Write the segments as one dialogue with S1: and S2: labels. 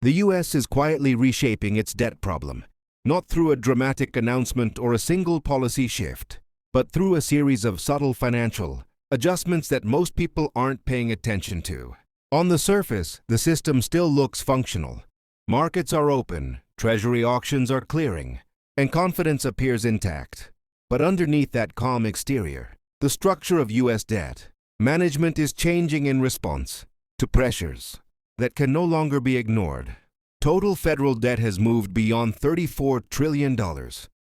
S1: The US is quietly reshaping its debt problem, not through a dramatic announcement or a single policy shift, but through a series of subtle financial adjustments that most people aren't paying attention to. On the surface, the system still looks functional. Markets are open, Treasury auctions are clearing, and confidence appears intact. But underneath that calm exterior, the structure of US debt management is changing in response to pressures that can no longer be ignored. Total federal debt has moved beyond $34 trillion,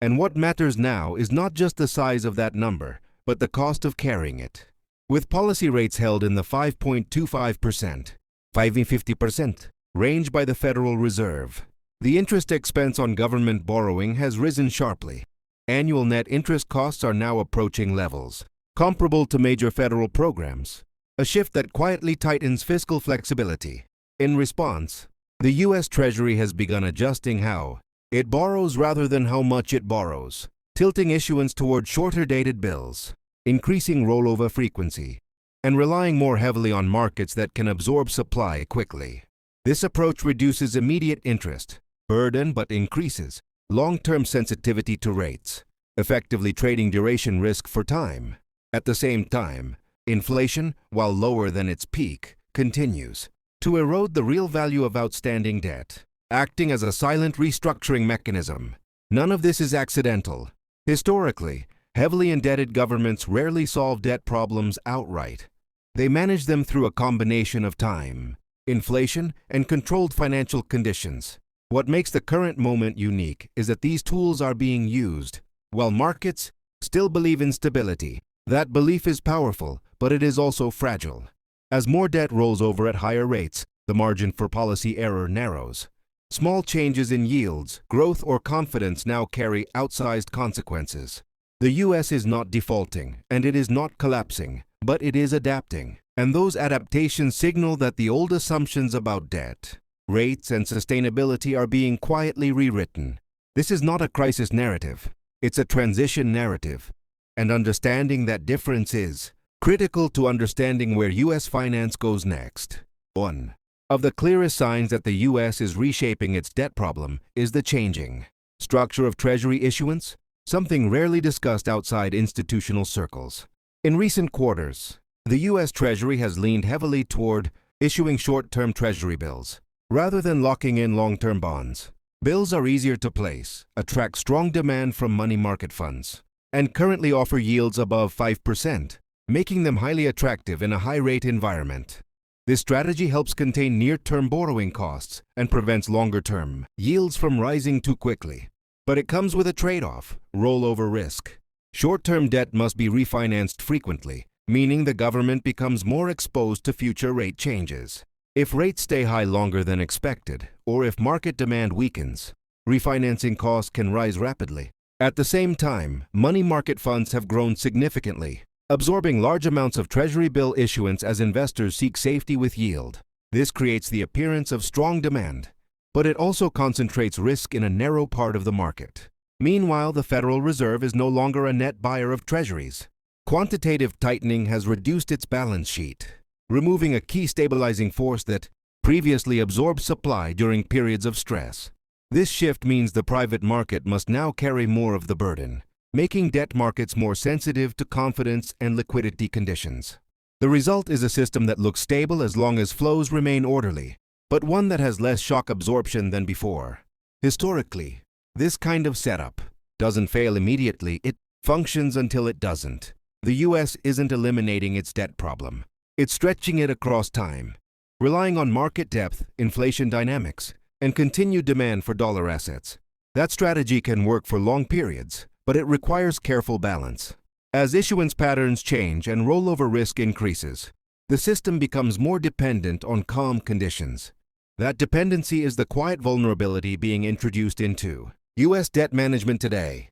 S1: and what matters now is not just the size of that number, but the cost of carrying it. With policy rates held in the 5.25%, 5.50% range by the Federal Reserve, the interest expense on government borrowing has risen sharply. Annual net interest costs are now approaching levels comparable to major federal programs, a shift that quietly tightens fiscal flexibility. In response, the U.S. Treasury has begun adjusting how it borrows rather than how much it borrows, tilting issuance toward shorter-dated bills, increasing rollover frequency, and relying more heavily on markets that can absorb supply quickly. This approach reduces immediate interest burden but increases long-term sensitivity to rates, effectively trading duration risk for time. At the same time, inflation, while lower than its peak, continues to erode the real value of outstanding debt, acting as a silent restructuring mechanism. None of this is accidental. Historically, heavily indebted governments rarely solve debt problems outright. They manage them through a combination of time, inflation, and controlled financial conditions. What makes the current moment unique is that these tools are being used while markets still believe in stability. That belief is powerful, but it is also fragile. As more debt rolls over at higher rates, the margin for policy error narrows. Small changes in yields, growth, or confidence now carry outsized consequences. The U.S. is not defaulting, and it is not collapsing, but it is adapting. And those adaptations signal that the old assumptions about debt, rates, and sustainability are being quietly rewritten. This is not a crisis narrative. It's a transition narrative. And understanding that difference is critical to understanding where U.S. finance goes next. One of the clearest signs that the U.S. is reshaping its debt problem is the changing structure of Treasury issuance, something rarely discussed outside institutional circles. In recent quarters, the U.S. Treasury has leaned heavily toward issuing short-term Treasury bills, rather than locking in long-term bonds. Bills are easier to place, attract strong demand from money market funds, and currently offer yields above 5%, making them highly attractive in a high-rate environment. This strategy helps contain near-term borrowing costs and prevents longer-term yields from rising too quickly. But it comes with a trade-off: rollover risk. Short-term debt must be refinanced frequently, meaning the government becomes more exposed to future rate changes. If rates stay high longer than expected, or if market demand weakens, refinancing costs can rise rapidly. At the same time, money market funds have grown significantly, absorbing large amounts of Treasury bill issuance as investors seek safety with yield. This creates the appearance of strong demand, but it also concentrates risk in a narrow part of the market. Meanwhile, the Federal Reserve is no longer a net buyer of Treasuries. Quantitative tightening has reduced its balance sheet, removing a key stabilizing force that previously absorbed supply during periods of stress. This shift means the private market must now carry more of the burden, making debt markets more sensitive to confidence and liquidity conditions. The result is a system that looks stable as long as flows remain orderly, but one that has less shock absorption than before. Historically, this kind of setup doesn't fail immediately, it functions until it doesn't. The U.S. isn't eliminating its debt problem. It's stretching it across time, relying on market depth, inflation dynamics, and continued demand for dollar assets. That strategy can work for long periods, but it requires careful balance. As issuance patterns change and rollover risk increases, the system becomes more dependent on calm conditions. That dependency is the quiet vulnerability being introduced into U.S. debt management today.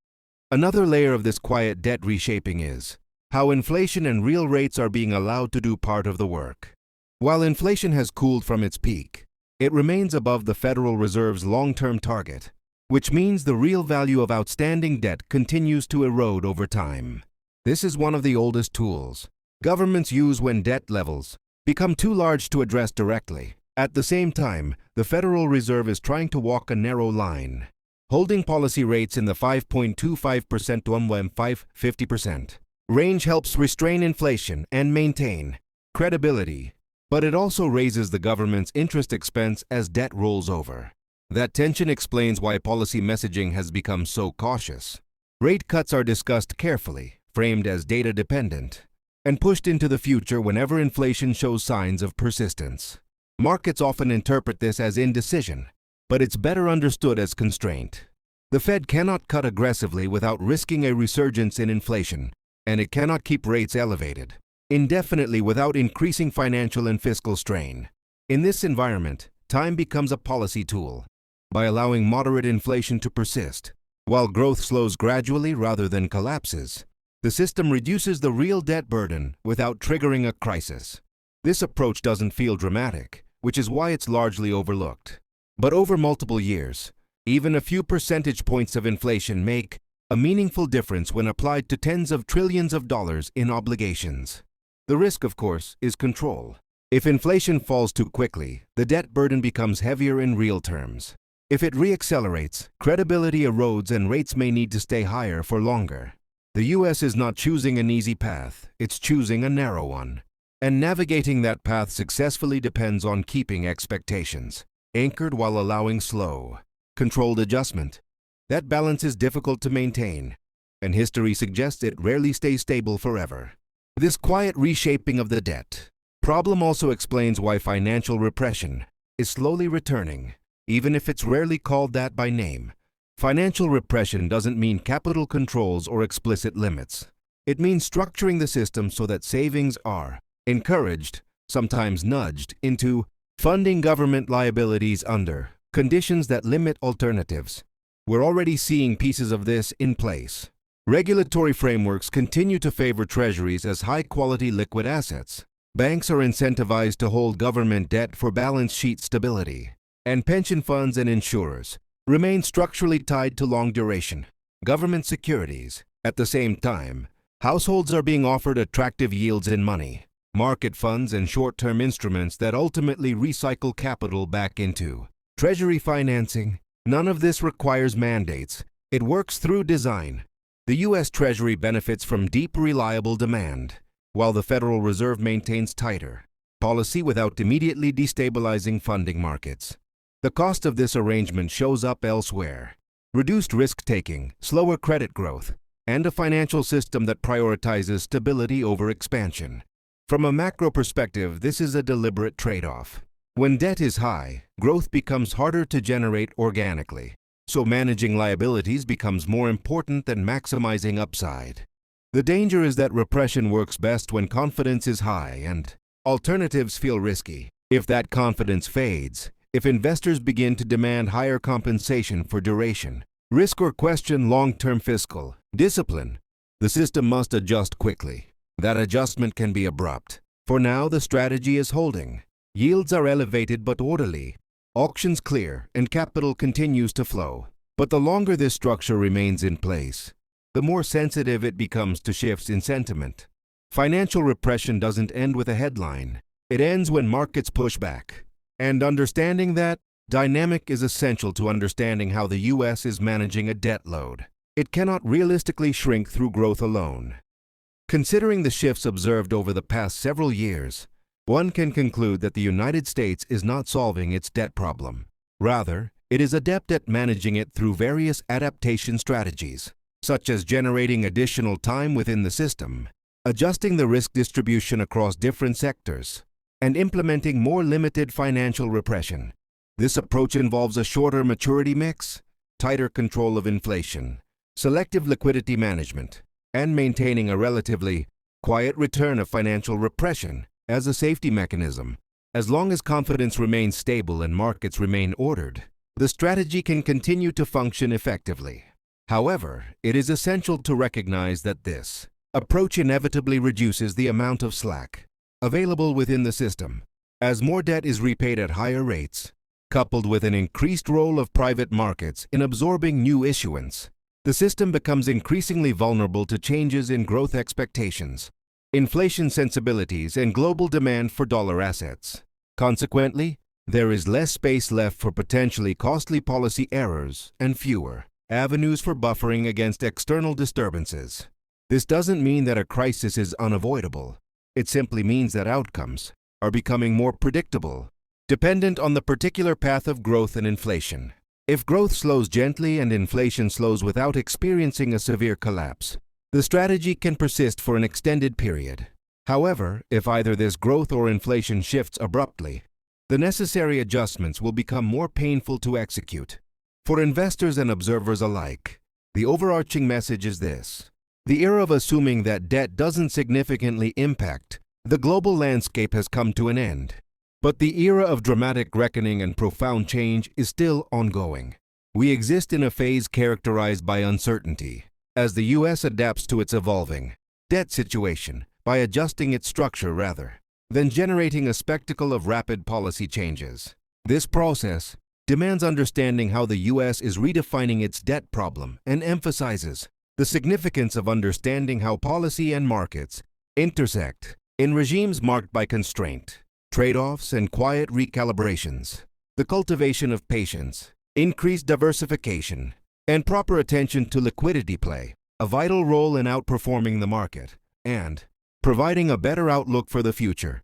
S1: Another layer of this quiet debt reshaping is how inflation and real rates are being allowed to do part of the work. While inflation has cooled from its peak, it remains above the Federal Reserve's long-term target, which means the real value of outstanding debt continues to erode over time. This is one of the oldest tools governments use when debt levels become too large to address directly. At the same time, the Federal Reserve is trying to walk a narrow line, holding policy rates in the 5.25% to 1.50% range helps restrain inflation and maintain credibility, but it also raises the government's interest expense as debt rolls over. That tension explains why policy messaging has become so cautious. Rate cuts are discussed carefully, framed as data-dependent, and pushed into the future whenever inflation shows signs of persistence. Markets often interpret this as indecision, but it's better understood as constraint. The Fed cannot cut aggressively without risking a resurgence in inflation, and it cannot keep rates elevated indefinitely without increasing financial and fiscal strain. In this environment, time becomes a policy tool. By allowing moderate inflation to persist, while growth slows gradually rather than collapses, the system reduces the real debt burden without triggering a crisis. This approach doesn't feel dramatic, which is why it's largely overlooked. But over multiple years, even a few percentage points of inflation make a meaningful difference when applied to tens of trillions of dollars in obligations. The risk, of course, is control. If inflation falls too quickly, the debt burden becomes heavier in real terms. If it reaccelerates, credibility erodes and rates may need to stay higher for longer. The U.S. is not choosing an easy path, it's choosing a narrow one. And navigating that path successfully depends on keeping expectations anchored while allowing slow, controlled adjustment. That balance is difficult to maintain, and history suggests it rarely stays stable forever. This quiet reshaping of the debt problem also explains why financial repression is slowly returning, even if it's rarely called that by name. Financial repression doesn't mean capital controls or explicit limits. It means structuring the system so that savings are encouraged, sometimes nudged, into funding government liabilities under conditions that limit alternatives. We're already seeing pieces of this in place. Regulatory frameworks continue to favor treasuries as high-quality liquid assets. Banks are incentivized to hold government debt for balance sheet stability, and pension funds and insurers remain structurally tied to long-duration government securities. At the same time, households are being offered attractive yields in money, market funds, and short-term instruments that ultimately recycle capital back into Treasury financing. None of this requires mandates. It works through design. The U.S. Treasury benefits from deep, reliable demand, while the Federal Reserve maintains tighter policy without immediately destabilizing funding markets. The cost of this arrangement shows up elsewhere: reduced risk-taking, slower credit growth, and a financial system that prioritizes stability over expansion. From a macro perspective, this is a deliberate trade-off. When debt is high, growth becomes harder to generate organically, so managing liabilities becomes more important than maximizing upside. The danger is that repression works best when confidence is high and alternatives feel risky. If that confidence fades, if investors begin to demand higher compensation for duration, risk, or question long-term fiscal discipline, the system must adjust quickly. That adjustment can be abrupt. For now, the strategy is holding. Yields are elevated but orderly, auctions clear, and capital continues to flow. But the longer this structure remains in place, the more sensitive it becomes to shifts in sentiment. Financial repression doesn't end with a headline. It ends when markets push back. And understanding that dynamic is essential to understanding how the U.S. is managing a debt load. It cannot realistically shrink through growth alone. Considering the shifts observed over the past several years, one can conclude that the United States is not solving its debt problem. Rather, it is adept at managing it through various adaptation strategies, such as generating additional time within the system, adjusting the risk distribution across different sectors, and implementing more limited financial repression. This approach involves a shorter maturity mix, tighter control of inflation, selective liquidity management, and maintaining a relatively quiet return of financial repression as a safety mechanism. As long as confidence remains stable and markets remain ordered, the strategy can continue to function effectively. However, it is essential to recognize that this approach inevitably reduces the amount of slack available within the system. As more debt is repaid at higher rates, coupled with an increased role of private markets in absorbing new issuance, the system becomes increasingly vulnerable to changes in growth expectations, inflation sensibilities, and global demand for dollar assets. Consequently, there is less space left for potentially costly policy errors and fewer avenues for buffering against external disturbances. This doesn't mean that a crisis is unavoidable. It simply means that outcomes are becoming more predictable, dependent on the particular path of growth and inflation. If growth slows gently and inflation slows without experiencing a severe collapse, the strategy can persist for an extended period. However, if either this growth or inflation shifts abruptly, the necessary adjustments will become more painful to execute. For investors and observers alike, the overarching message is this: the era of assuming that debt doesn't significantly impact the global landscape has come to an end. But the era of dramatic reckoning and profound change is still ongoing. We exist in a phase characterized by uncertainty, as the U.S. adapts to its evolving debt situation by adjusting its structure rather than generating a spectacle of rapid policy changes. This process demands understanding how the U.S. is redefining its debt problem and emphasizes the significance of understanding how policy and markets intersect in regimes marked by constraint, trade-offs, and quiet recalibrations. The cultivation of patience, increased diversification, and proper attention to liquidity play a vital role in outperforming the market and providing a better outlook for the future.